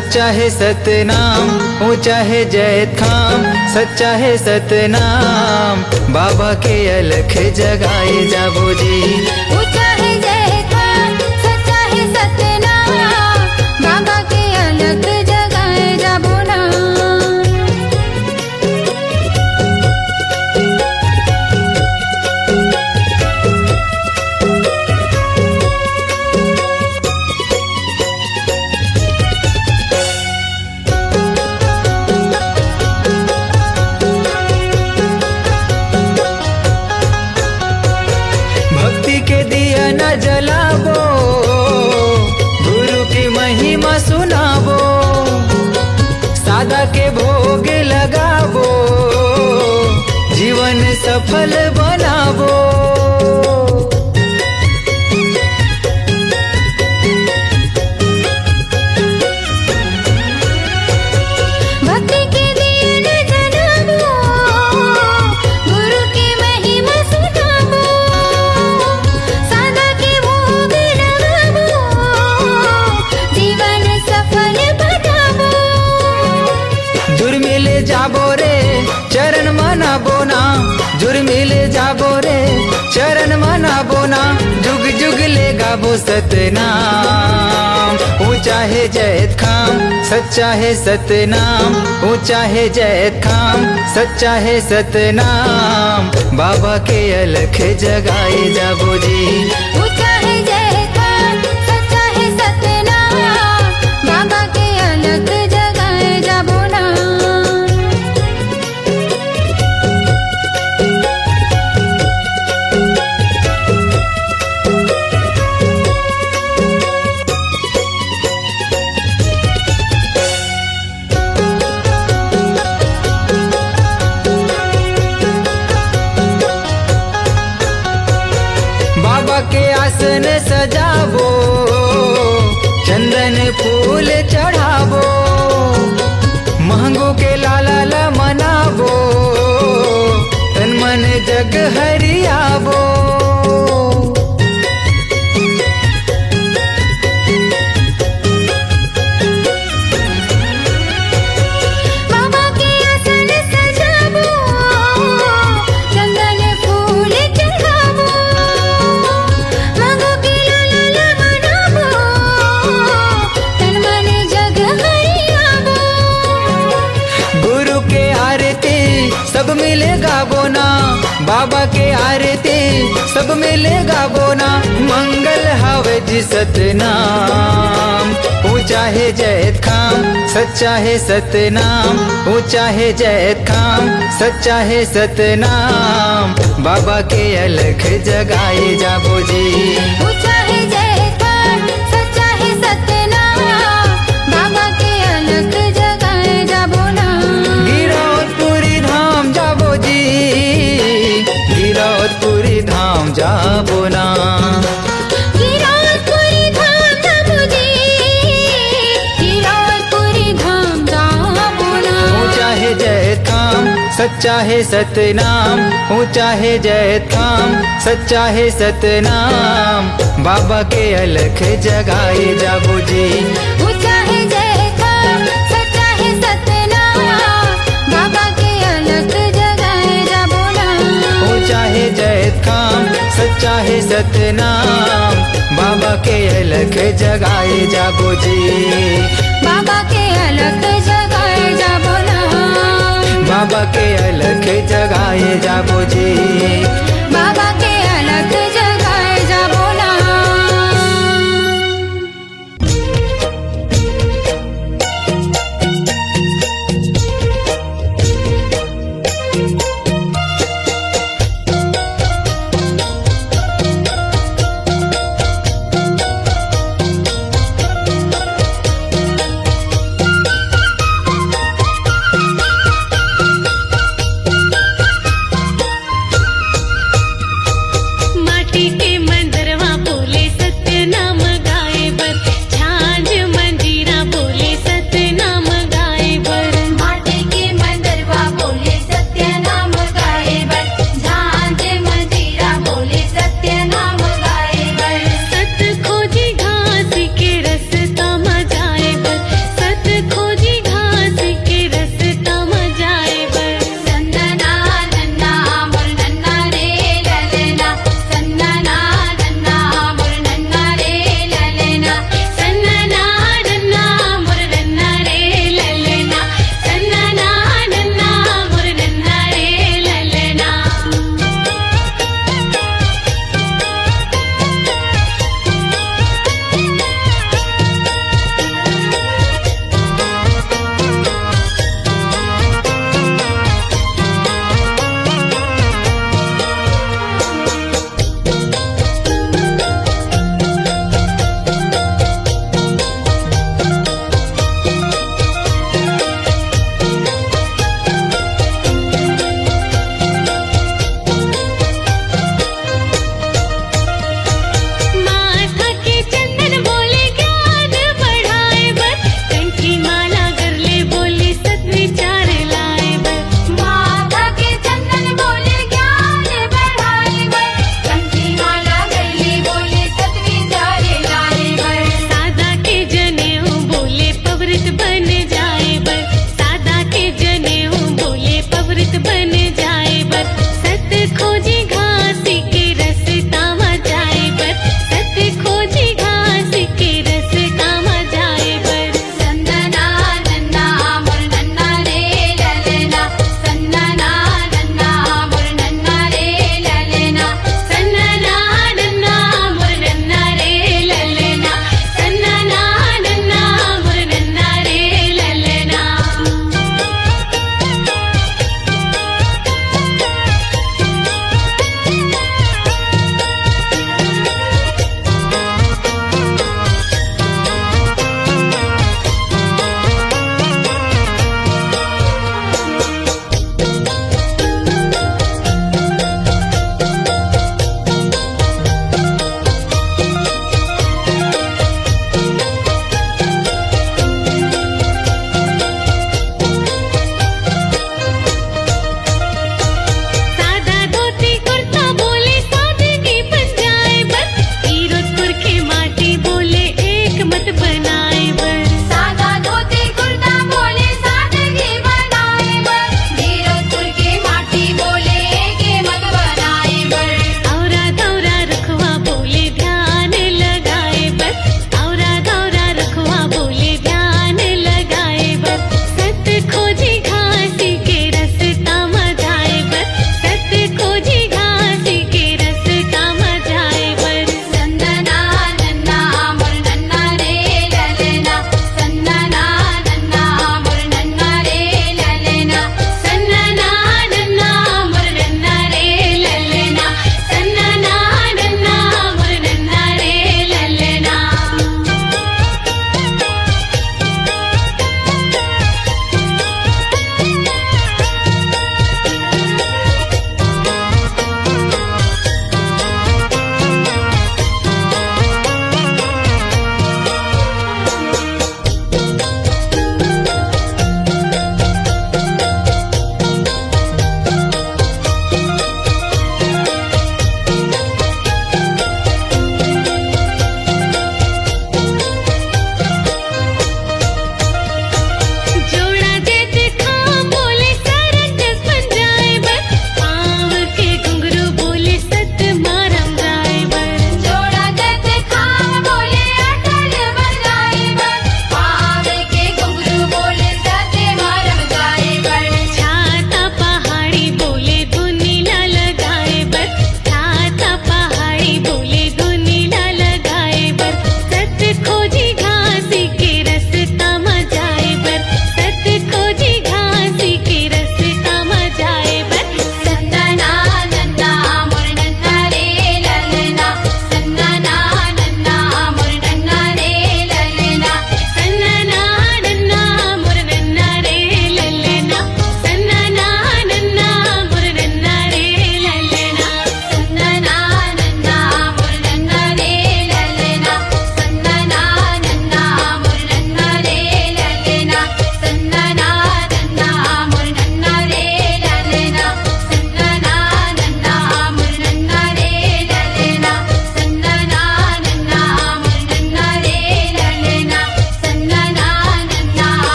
सच्चा है सतनाम, ऊंचा है जैत खाम। सच्चा है सतनाम, बाबा के अलख जगाए जाबो जी। ऊंचा है जैत खाम, सच्चा है सतनाम, बाबा के अलख जगाए जाबो ना। भक्ति के दिया न जलाबो, गुरु की महिमा सुनाबो। सादा के भोग लगाबो, जीवन सफल बनाबो। भक्ति के दिए न जलाबो, गुरु की महिमा सुनाबो। सादा के भोग लगाबो, जीवन सफल बनाबो। जुर्मिले जाबो रे चरण मनाबो ना, जुर्मिले जाबो रे चरण मनाबो ना। जुग जुग ले गाबो सतनाम, ऊंचा है जैत खाम। सच्चा है सतनाम, ऊंचा है जैत खाम। सच्चा है सतनाम, बाबा के अलख जगाए जाबो जी। ऊंचा है जैत खाम, सच्चा है सतनाम, बाबा के अलख जगाए जाबो ना। बाबा के आसन सजाबो, चंदन फूल चढ़ाबो। महंगो के लाला मनाबो, तन मन जग हरियाबो। बाबा के आसन सजाबो, चंदन फूल चढ़ाबो। मांगो के लाला मनाबो, तन मन जग हरियाबो। गुरु के आरती सब मिले गाबो ना, बाबा के आरती सब मिले गाबो ना। मंगल हावे जी सतनाम, ऊंचा है जैत खाम। सच्चा है सतनाम, ऊंचा है जैत खाम। सच्चा है सतनाम, बाबा के अलख जगाए जाबो जी। ऊंचा है जैत खाम, सच्चा है सतनाम, बाबा के अलख जगाए जाबो ना। गिरौदपुरी धाम जाबो जी, गिरौदपुरी धाम जाबो ना। गिरौदपुरी धाम जाबो जी, गिरौदपुरी धाम जाबो ना। ऊंचा है जैत खाम, सच्चा है सतनाम। ऊंचा है जैत खाम, सच्चा है सतनाम, बाबा के अलख जगाए जाबो जी। ऊंचा है जैत खाम, सच्चा है सतनाम, बाबा के अलख जगाए जाबो ना। ऊंचा है जैत खाम, सच्चा है सतनाम, बाबा के अलख जगाए जाबो जी। बाबा के अलख जगाए जाबो ना। बाबा के अलख जगाए जाबो जी। बाबा के अलख जगाए जाबो ना।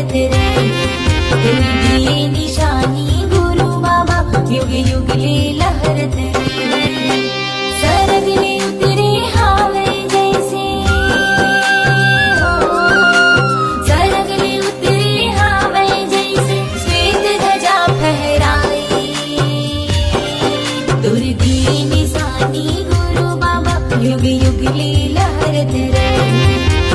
लहरत रही। तुर दिए निशानी गुरु बाबा युग युग ले लहरत रही। सरग ले उतरे हावे जैसे हो, सरग ले उतरे हावे जैसे श्वेत ध्वजा फहराई। तुर दिए निशानी गुरु बाबा युग युग ले लहरत रही।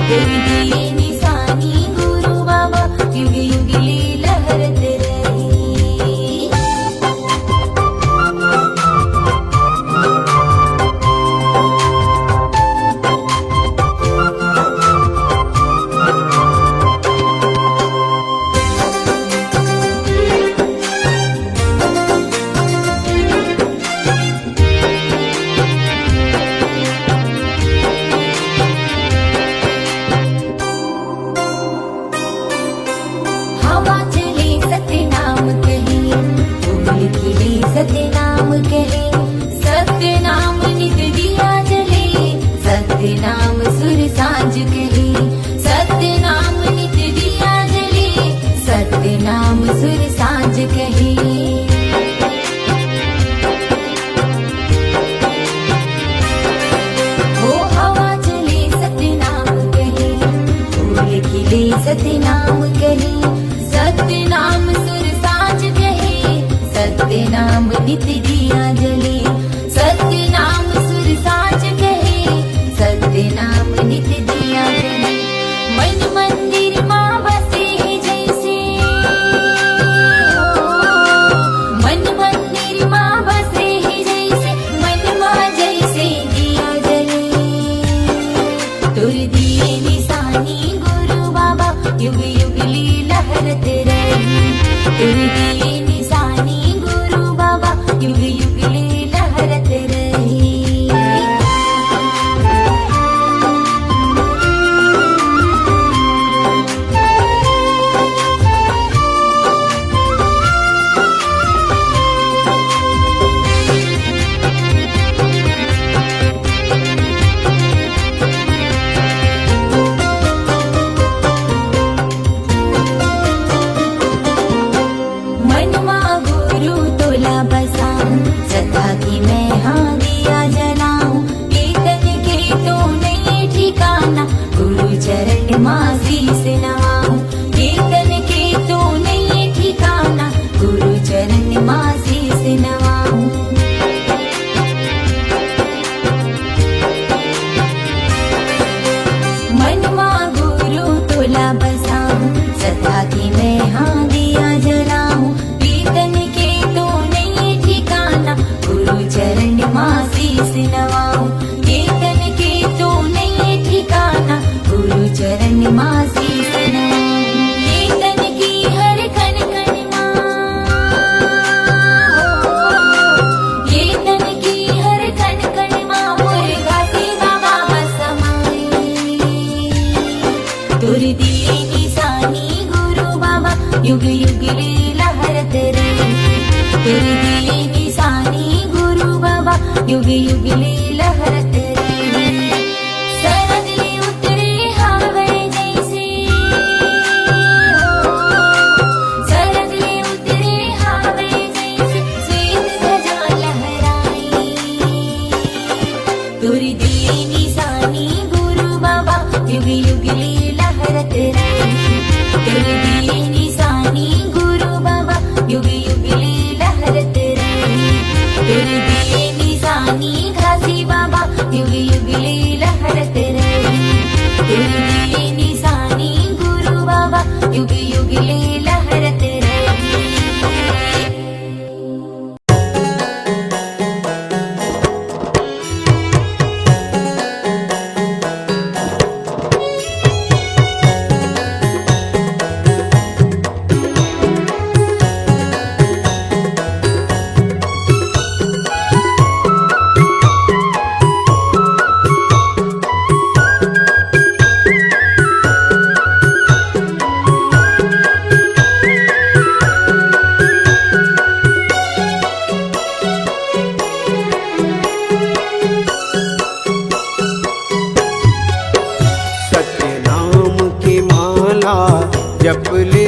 तुर दिए निशानी गुरु बाबा युग युग ले लहरत रही। हवा चले सतनाम कहे, फूल खिले सतनाम कहे। सतनाम नित दिया जले, सतनाम सुर सांझ कहे। सतनाम नित दिया जले, सतनाम सुर सांझ कहे। ओ हवा चले सतनाम कहे, फूल खिले सतनाम कहे। सतनाम सुर सांझ कहे, सतनाम नित दिया जले। सतनाम सुर सांझ कहे, सतनाम नित दिया जले। मन मंदिर माँ बसे है जैसे हो, मन मंदिर माँ बसे है जैसे, मन माँ जैसे दिया जले। तुर दिए निशानी गुरु बाबा युग युग ले लहरत रही। तुर दिए निशानी गुरु बाबा युग युग ले लहरत रही। मनमा गुरु तोला बसाऊं, सदा की मैं हाँ दिया जलाऊं। कीर्तन के तो नहीं ठिकाना, गुरु चरण माँ शीस नवाऊं। कीर्तन के तो नहीं ठिकाना, गुरु चरण माँ शीस नवाऊं। मनमा गुरु तोला बसाऊं, सदा की मैं हाँ दिया जलाऊं। कीर्तन के तो नहीं ठिकाना, गुरु चरण माँ शीस नवाऊं। कीर्तन के तो नहीं ठिकाना, गुरु चरण माँ शीस नवाऊं। कीर्तन की हर खन खन माँ हो, कीर्तन की हर खन खन माँ मुर्गा से बाबा समाई। तुर दिए निशानी गुरु बाबा युग युग ले लहरत रही। तुर दिए निशानी गुरु बाबा युग युग ले लहरत रही। सरग ले उतरे हावे जैसे हो, सरग ले उतरे हावे जैसे श्वेत ध्वजा लहराई। तुर दिए निशानी गुरु बाबा युग युग ले लहरत रही। तुर दिए निशानी गुरु बाबा युग युग ले लहरत रही। तुर दिए निशानी घासी बाबा युग युग ले लहरत रही। तुर दिए निशानी गुरु बाबा युग युग ले लहरत रही।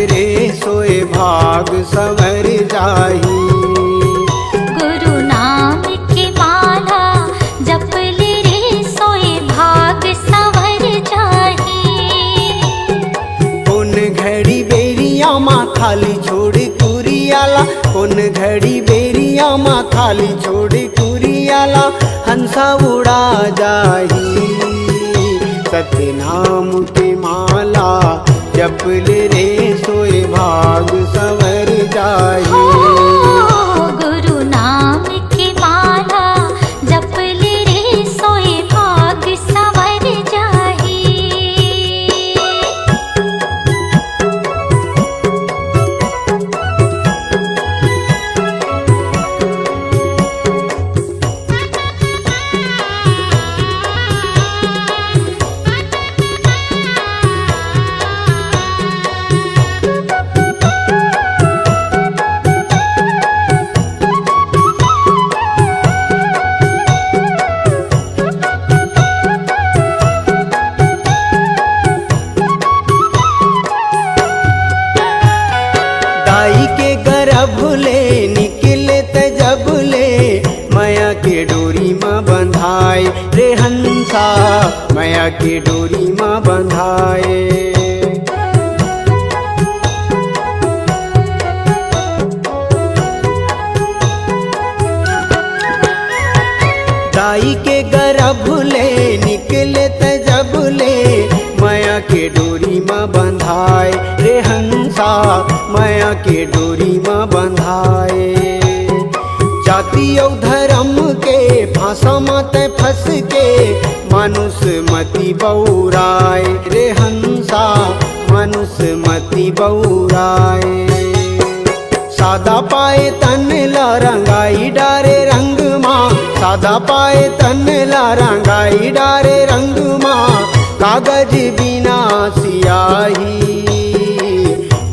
रे सोए भाग सवर जाही। गुरु नाम की माला जप ले रे सोए भाग सवर जाही। कौन घड़ी बेरिया माँ खाली छोड़ कुरियाला, कौन घड़ी बेरिया माँ खाली छोड़ कुरियाला, हंसा उड़ा जाही। सत्य नाम की माला जप ले रे सोए भाग सवर जाही। गुरु नाम की माला जप ले रे सोए भाग सवर जाही। दाई के गर्भ ले निकले त जब ले, माया के डोरी माँ बंधाए रे हंसा, माया के डोरी माँ बंधाए। दाई के गर्भ ले निकले त जब ले, माया के डोरी माँ बंधाए रे हंसा, माया के डोरी माँ बंधाए। जाति और धर्म के फांसा मत फंस के, मानुष मति बौराए रे हंसा, मानुष मति बौराए। सादा पाए तन ला रंगाई डारे रंग माँ, सादा पाए तन ला रंगाई डारे रंग माँ। कागज बिना सियाही,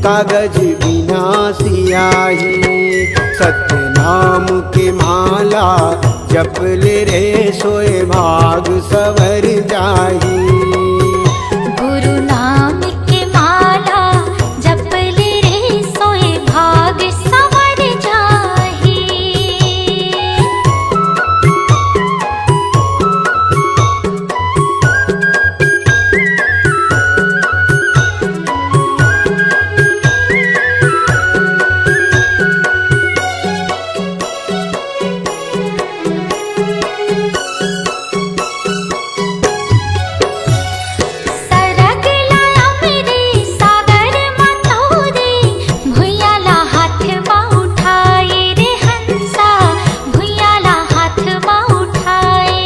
कागज बिना सियाही। सत्य नाम के माला जप ले रे सोए भाग सवर जाही। गुरु नाम की माला जप ले रे सोए भाग सवर जाही। सरग लाया मेरे सागर मतोरे, भुयाला हाथ माँ उठाए रे हंसा, भुयाला हाथ माँ उठाए।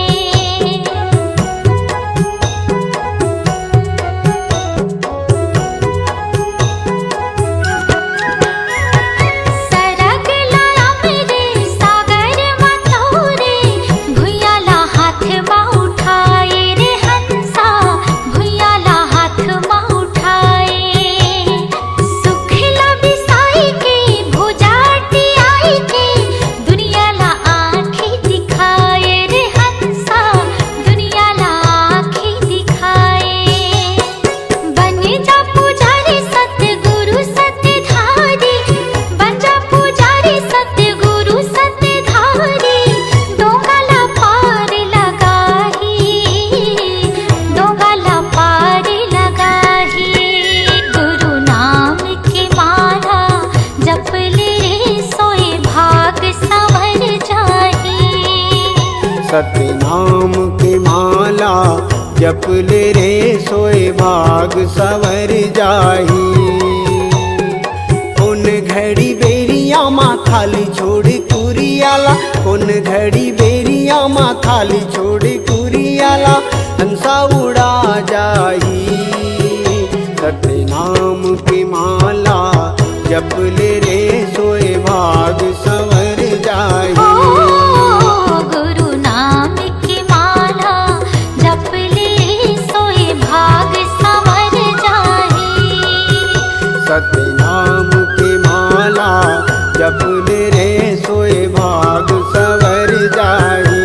सरग लाया मेरे सागर मतोरे, भुयाला हाथ माँ उठाए रे हंसा, भुयाला हाथ माँ उठाए। सुखला बिसाई के भुजाटी आई के, दुनियाला आँखें दिखाए रे हंसा, दुनियाला आँखें दिखाए। बन जा पुजारी सतगुरु सतधारी, बन जा पुजारी सतगुरु सतधारी। डोंगाला पार लगाही, डोंगाला पार लगाही। गुरु नाम की माला जप ले रे सोए भाग सवर जाही। सत्य नाम के माला जप ले रे सोए भाग सवर जाही। कौन घड़ी बेरिया माँ खाली छोड़ कुरियाला, कौन घड़ी बेरिया माँ खाली छोड़ कुरियाला, हंसा उड़ा जाही। सत्य नाम की माला जप ले रे सोए भाग सवर जाही। गुरु नाम की माला जप ले रे सोए भाग सवर जाही। सत्य नाम की माला जप ले रे सोए भाग सवर जाही।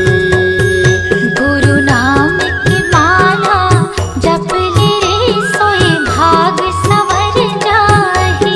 गुरु नाम की माला जप ले रे सोए भाग सवर जाही।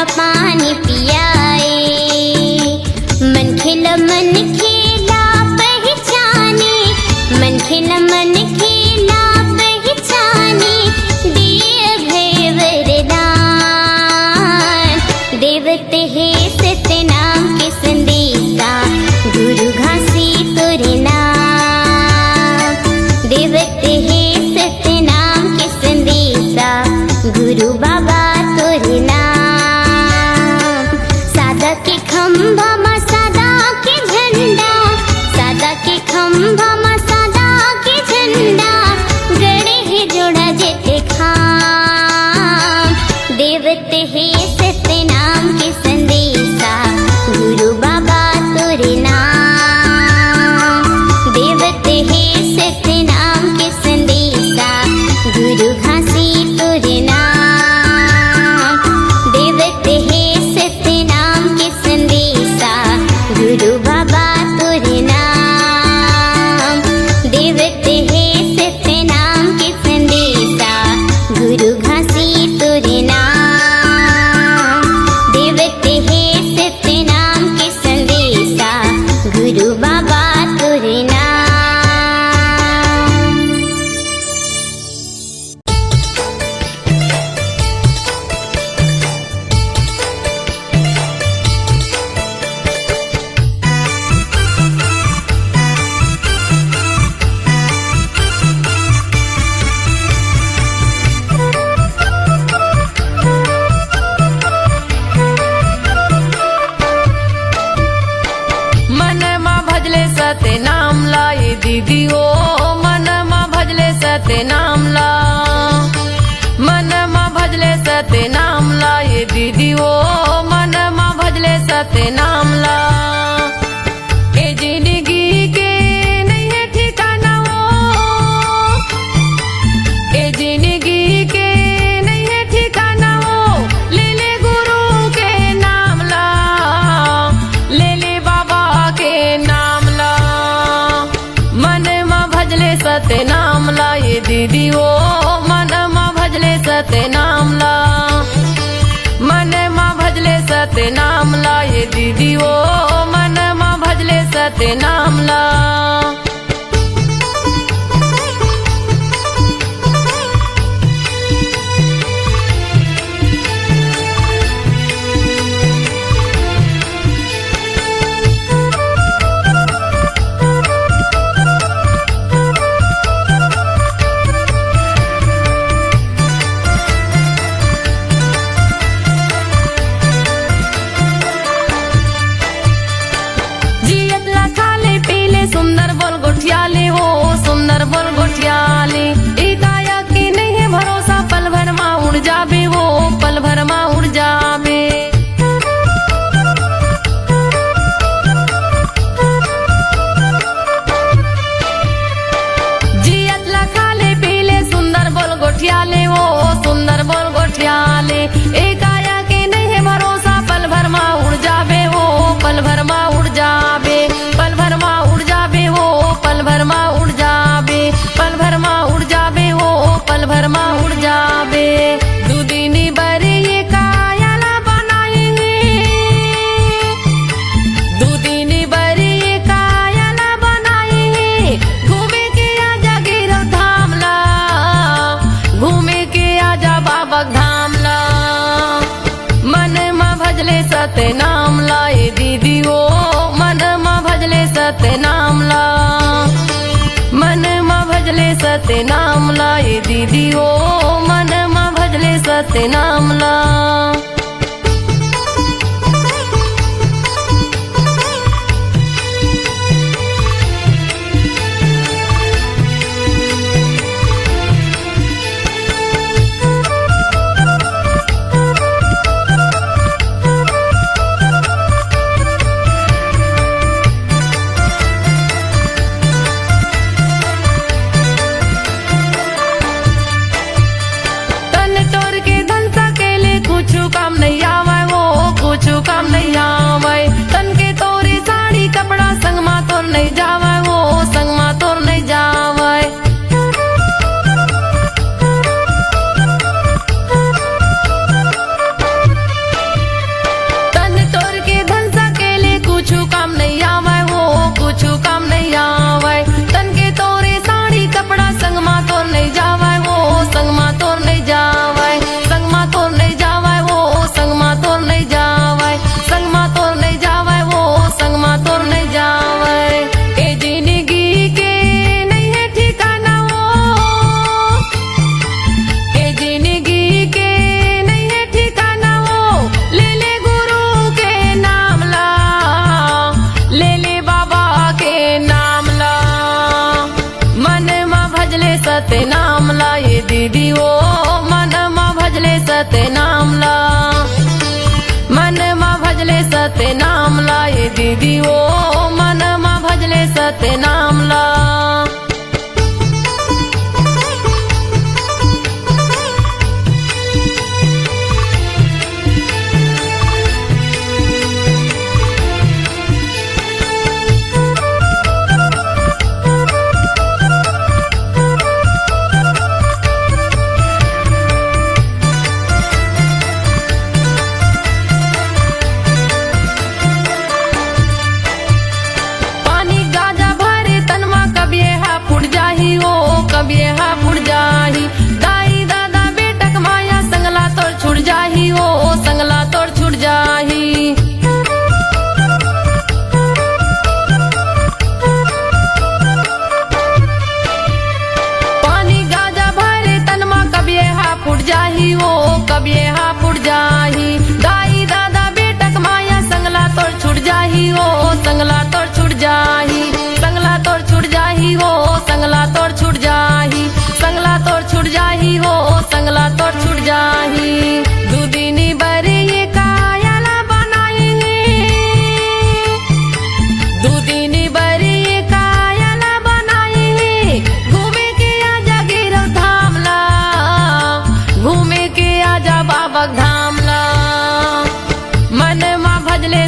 पानी पियाए। मन खेला पहचाने, मन खेला पहचाने, दिए भय वरदान। देवते है सतनाम के संदेशा, गुरु घासी तोरे नाम। देवते है सतनाम के संदेशा, गुरु बाबा तोरे नाम। सादा के खंभा मा सादा के झंडा, सादा के खंभा मा सादा के झंडा, गड़े है जोड़ा जेते खाम। देवते है सतनाम के संदेशा, गुरु बाबा तोरे नाम। देवते है सतनाम के संदेशा, गुरु घासी तोरे नाम। देवते है सतनाम के संदेशा, गुरु बाबा तोरे नाम। देवते है सतनाम के संदेशा, गुरु घासी तोरे नाम। देवते है सतनाम के संदेशा, गुरु बाबा तोरे नाम। मन मा भजले सते नाम लाए दीदी ओ, मन मा भजले सते नाम ला। मन मा भजले सते नाम लाए दीदी ओ, मन मा भजले सते नाम ला। ए जिंदगी के नहीं है ठिकाना वो, ए जिंदगी के नहीं है ठिकाना वो, ले ले गुरु के नाम ला, ले ले बाबा के नाम ला। मन मा भजले सते नाम ला ये दीदी ओ, मन मा भजले सते नाम ला। मन मा भजले सते नाम ला ये दीदी ओ, मन मा भजले सते नाम ला। जियत ला खाले पीले सुंदर बोल गोठियाले हो, सुंदर बोल गोठियाले। ई काया की नहीं है भरोसा, पल भर मा उड़ जाबे वो, पल भर मा उड़ जाबे। जियत ला खाले पीले सुंदर बोल गोठियाले वो, सुंदर बोल गोठियाले। ए काया की नहीं है भरोसा, पल भर मा उड़ जाबे वो, पल भर मा उड़ जाबे। पल भर मा उड़ जाबे वो, पल भर मा उड़ जाबे। पल भर मा उड़ जाबे वो, पल भर मा उड़ जाबे। दुदिनी बरी ये कायाला बनाएंगे, दुदिनी बरी ये कायाला बनाएंगे। घूमे के आजा गिरो धाम ला, घूमे के आजा बाबा धाम ला। मन मा भजले सते नाम ला ये दीदी ओ, मन मा भजले सते नाम ला। मन मा भजले सते नाम ला ये दीदी ओ, मन मा भजले सते नाम ला। तन तोर के धन सकेले कुछ काम नहीं आवे वो, कुछ काम नहीं आवे। तन के तोरी साड़ी कपड़ा संग मा तोर नहीं जावे वो, संग मा तोर नहीं जावे। सत्य नाम ला ये दीदी ओ मन मा भजले सत्य नाम ला मन मा भजले सत्य नाम ला ये दीदी ओ मन मा भजले सत्य नाम ला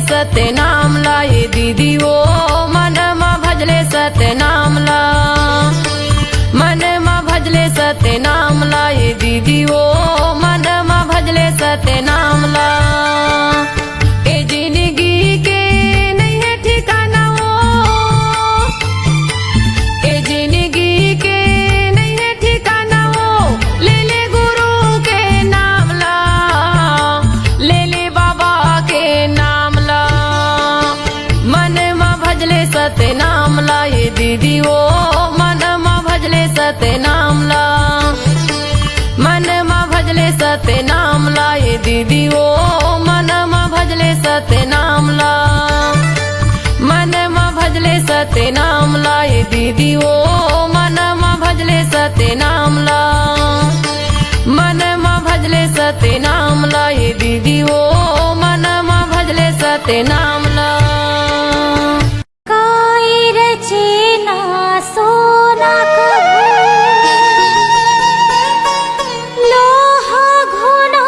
सत्य नाम ला ये दीदी ओ मन मा भजले सत्य नाम ला मन मा भजले सत्य नाम ला ये दीदी ओ मन मा भजले सत्य नाम ला ए जिंदगी के नहीं है ठिकाना ओ ए जिंदगी के नहीं है ठिकाना ओ ले ले गुरु के नाम ला ले ले बाबा के नाम सत्य नाम ला ये दीदी ओ मन मा भजले सत्य नाम ला मन मा भजले सत्य नाम ला ये दीदी ओ मन मा भजले सत्य नाम ला मन मा भजले सत्य नाम ला ये दीदी ओ मन मा भजले सत्य नाम ला मन मा भजले सत्य नाम ला ये दीदी ओ मन मा भजले सत्य नाम ला रचना सोना लोहा घुना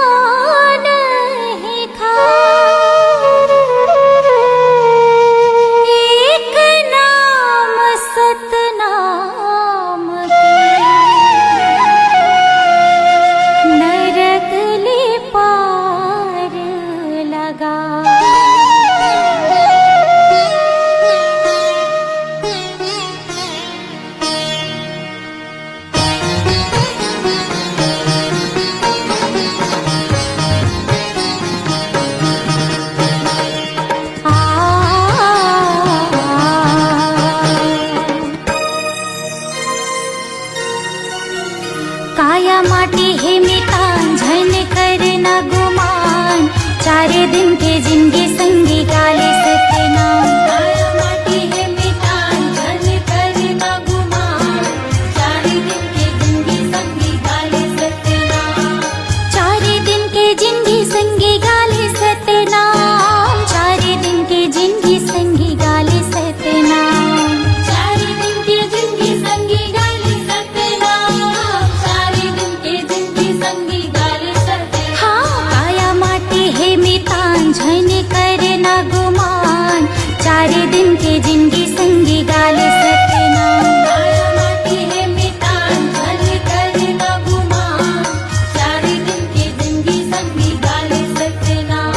नहीं खा एक नाम सतनाम नरक ले पार लगा काया माटी है मितांझन करना गुमान चारे दिन के जिंदगी संगी गाले सत्य नाम काया माटी है मितांझन करना गुमान चारे दिन के जिंदगी संगी गाले सत्य नाम चारे दिन के जिंदगी संगी गाले सत्य नाम चारे दिन के जिंदगी संगी गाले सत्य नाम चारे दिन के जिंदगी संगी गाले सत्य नाम चारे दिन के जिंदगी संगी गाले सत्य हाँ काया माटी है मितांझन करना गुमान चारे दिन के जिंदगी संगी गाले सत्य नाम काया माटी है मितांझन करना गुमान चारे दिन के जिंदगी संगी गाले सत्य नाम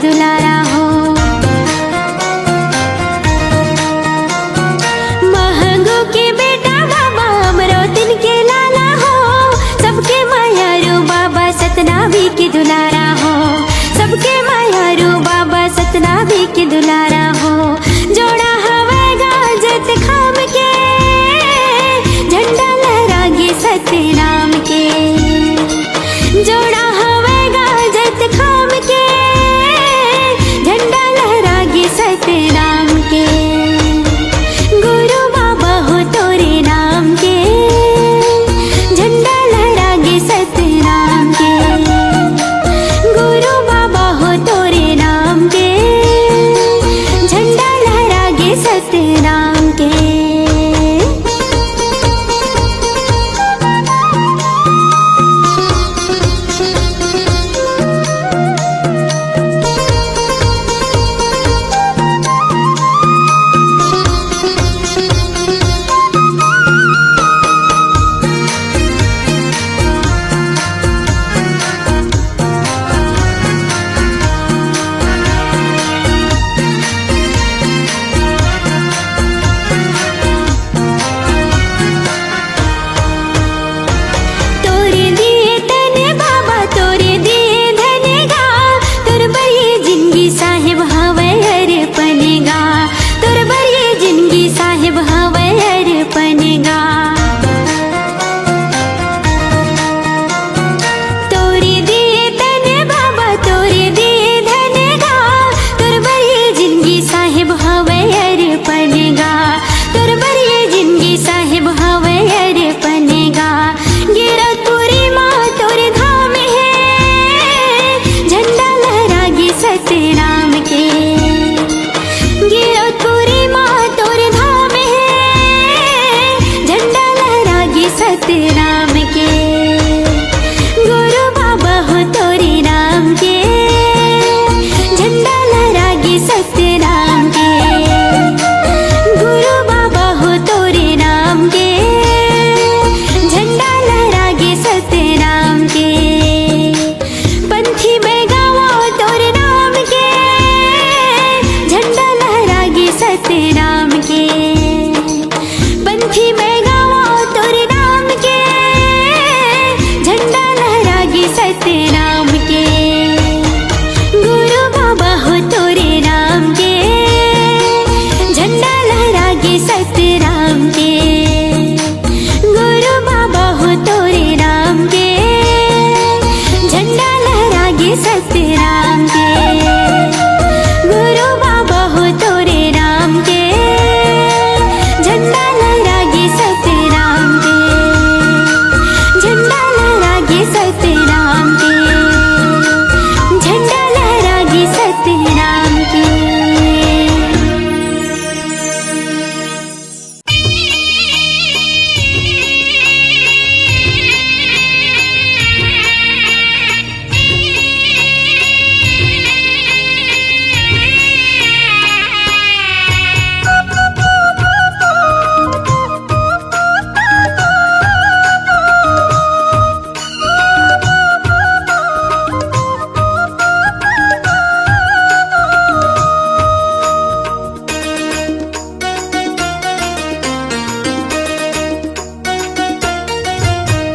दुलारा हो। महंगो के बेटा बाबा अमरोतिन के लाला हो, सबके मायारू बाबा सतनाभी के दुलारा हो, सबके मायारू बाबा सतनाभी के दुलारा हो। जोड़ा हवेगा जत खाम के, झंडा लहरागे सतनाम के। जोड़ा हवेगा जत खाम के, झंडा लहरागे सतनाम के। गुरु बाबा हो तोरे नाम के, झंडा लहरागे सतनाम के। गुरु बाबा हो तोरे नाम के, झंडा लहरागे सतनाम के। तोरे दिए तने बाबा तोरे दिए धनेगा, तोर बड़ी जिंदगी साहिब हवे हर पनेगा, तोर बड़ी जिंदगी साहिब हवे हर पनेगा। तोरे दिए तने बाबा तोरे दिए धनेगा, तोर बड़ी जिंदगी साहिब हवे हर पनेगा, तोर बड़ी जिंदगी साहिब हवे हर पनेगा। गिरतपुरी माँ तोरे धाम है, झंडा लहरागे सतनाम के। गिरतपुरी माँ तोरे धाम है, झंडा लहरागे सतनाम के। गुरु बाबा हो तोरे नाम के, झंडा लहरागे सतनाम के। गुरु बाबा हो तोरे नाम के, झंडा लहरागे सतनाम के। पंथी में गावो तोरे नाम के, झंडा लहरागे सतनाम के। पंथी में गावो तोरे नाम के, झंडा लहरागे सतनाम के। गुरु बाबा हो तोरे नाम के, झंडा लहरागे सतनाम के। गुरु बाबा हो तोरे नाम के, झंडा लहरागे सतनाम के। गुरु बाबा हो तोरे नाम के, झंडा लहरागे सतनाम के। झंडा लहरागे सतनाम के, झंडा लहरागे सतनाम के।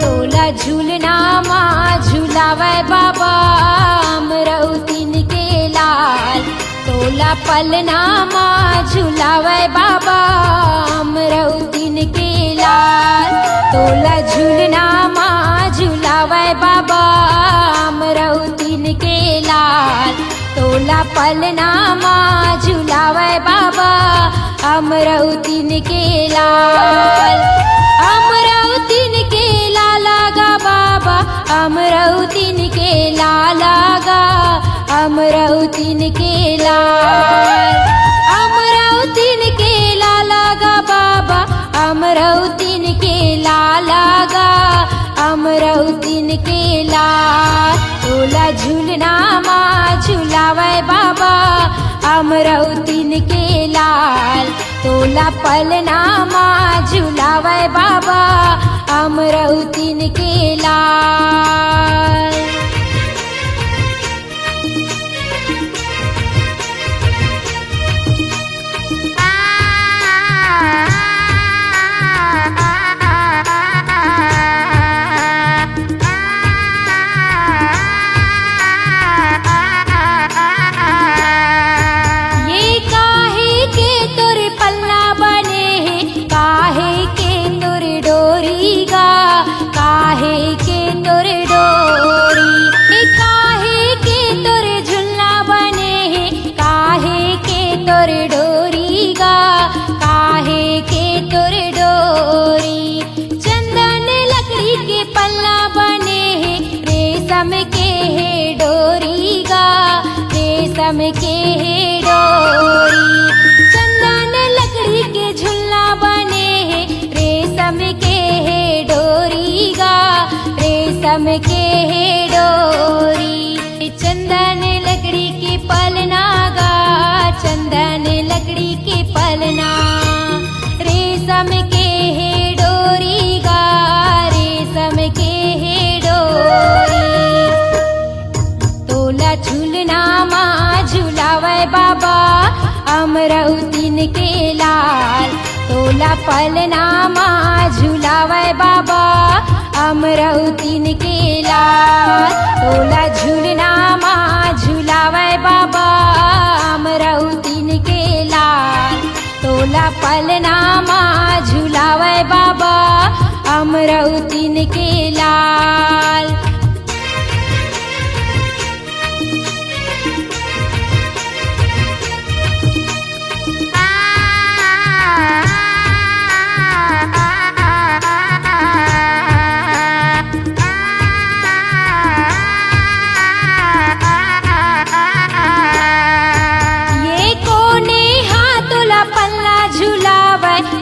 तोला झूलना माँ झूलावे बाबा अमरौतीन के लाल। तोला पलना माँ झूलावे बाबा अमरौतीन के लाल। तोला झूलना माँ झूलावे बाबा अमरौतीन के लाल। तोला पलना माँ झूलावे बाबा अमरौतीन के लाल। अमरौतीन के लाला गा बाबा अमरौतीन के लाला गा अमरौतीन के लाल। अमरौतीन के लाला गा बाबा अमरौतीन के लाला गा अमरौतीन के लाल। तोला झूलना माँ झूलावे बाबा अमरौतीन के लाल। तोला पलना माँ झूलावे बाबा अमरौतीन के लाल। रेशम के है डोरी गा, रेशम के है डोरी। चंदन लकड़ी के झुलना बने हैं, रेशम के है डोरी गा, रेशम के है डोरी। चंदन लकड़ी के पलना गा, चंदन लकड़ी के पलना। रेशम के है डोरी गा, रेशम के है डोरी। तोला झूलना माँ झुलावे बाबा, अमरौतीन के लाल। तोला पलना माँ झुलावे बाबा, अमरौतीन के लाल। तोला झूलना माँ झुलावे बाबा, अमरौतीन के लाल। तोला पलना माँ झुलावे बाबा, अमरौतीन के लाल।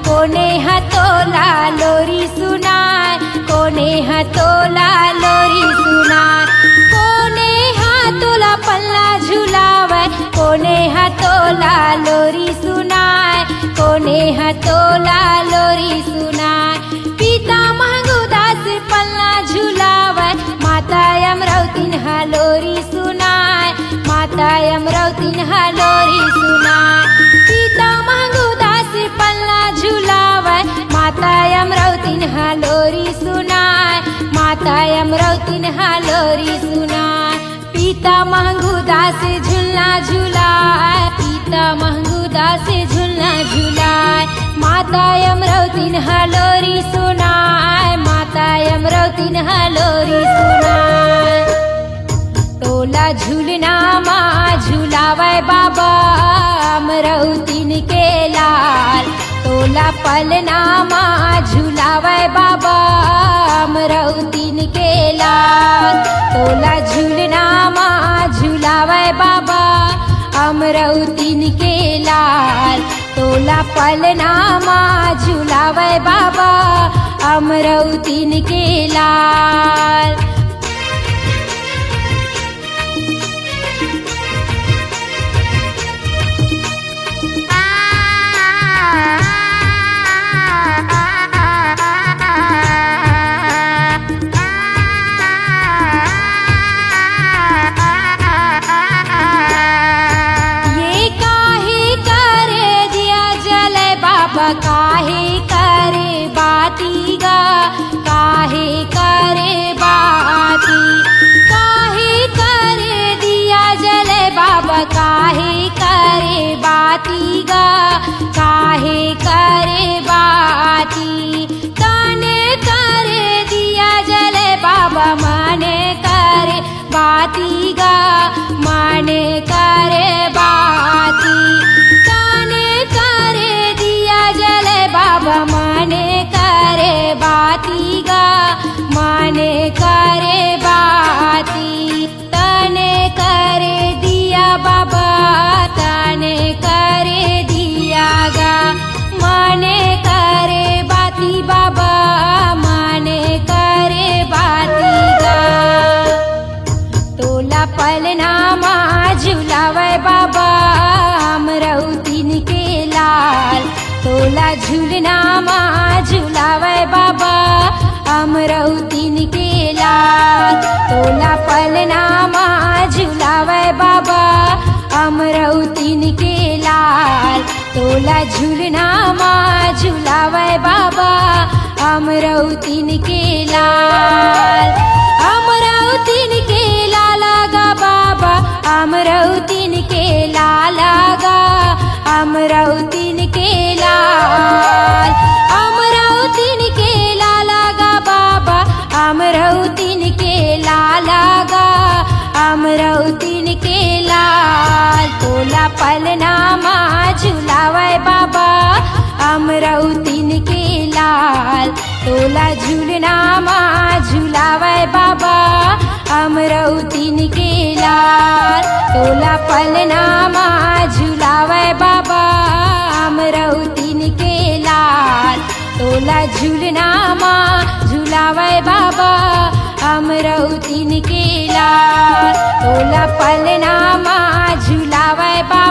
कोने हतोला लोरी सुनाय, कोने हतोला लोरी सुनाय। कोने हाथोला पल्ला झुलावे, कोने हतोला लोरी सुनाय, कोने हतोला लोरी सुनाय। पिता महंगुदास पल्ला झुलावे, माता अमरौतीन लोरी सुनाय, माता अमरौतीन लोरी सुनाय। पिता महंगुदास पल्ला झुलावे, माता अमरौतीन लोरी सुनाय, माता अमरौतीन लोरी सुनाय। पिता महंगुदास झुलना झुलाय, पिता महंगुदास झुलना झुलाय। माता अमरौतीन लोरी सुनाय, माता अमरौतीन लोरी सुनाय। तोला झूलना माँ झुलावे बाबा, अमरौतीन के लाल। तोला पलना माँ झुलावे बाबा, अमरौतीन के लाल। तोला झूलना माँ झुलावे बाबा, अमरौतीन के लाल। तोला पलना माँ झुलावे बाबा, अमरौतीन के लाल। काहे करे बाती गा, काहे करे बाती। काहे करे दिया जले बाबा, काहे करे बाती गा, काहे करे बाती। ताने करे दिया जले बाबा, माने करे बाती गा, माने करे बाती। ताने करे दिया जले बाबा, माने करे बाती गा, माने करे बाती। तने करे दिया बाबा, तने करे दिया गा, माने करे बाती बाबा, माने करे बाती गा। तोला पलना माँ झुलावे बाबा, अमरौतीन के लाल। तोला झूलना माँ झुलावे बाबा, अमरौतीन के लाल। तोला पलना माँ झुलावे बाबा, अमरौतीन के लाल। तोला झूलना माँ झुलावे बाबा, अमरौतीन के लाल। अमरौतीन के लाला गा बाबा, अमरौतीन के लाला गा, अमरौतीन के लाल। अमरौतीन के लाला गा बाबा, अमरौतीन के लाला गा, अमरौतीन के लाल। तोला पलना माँ झुलावे बाबा, अमरौतीन के लाल। तोला झूलना माँ झुलावे बाबा, अमरौतीन के लाल तोला पलनामा झुलावे बाबा अमरौतीन के लाल तोला झूलनामा झुलावे बाबा अमरौतीन के लाल तोला पलनामा झुलावे बाबा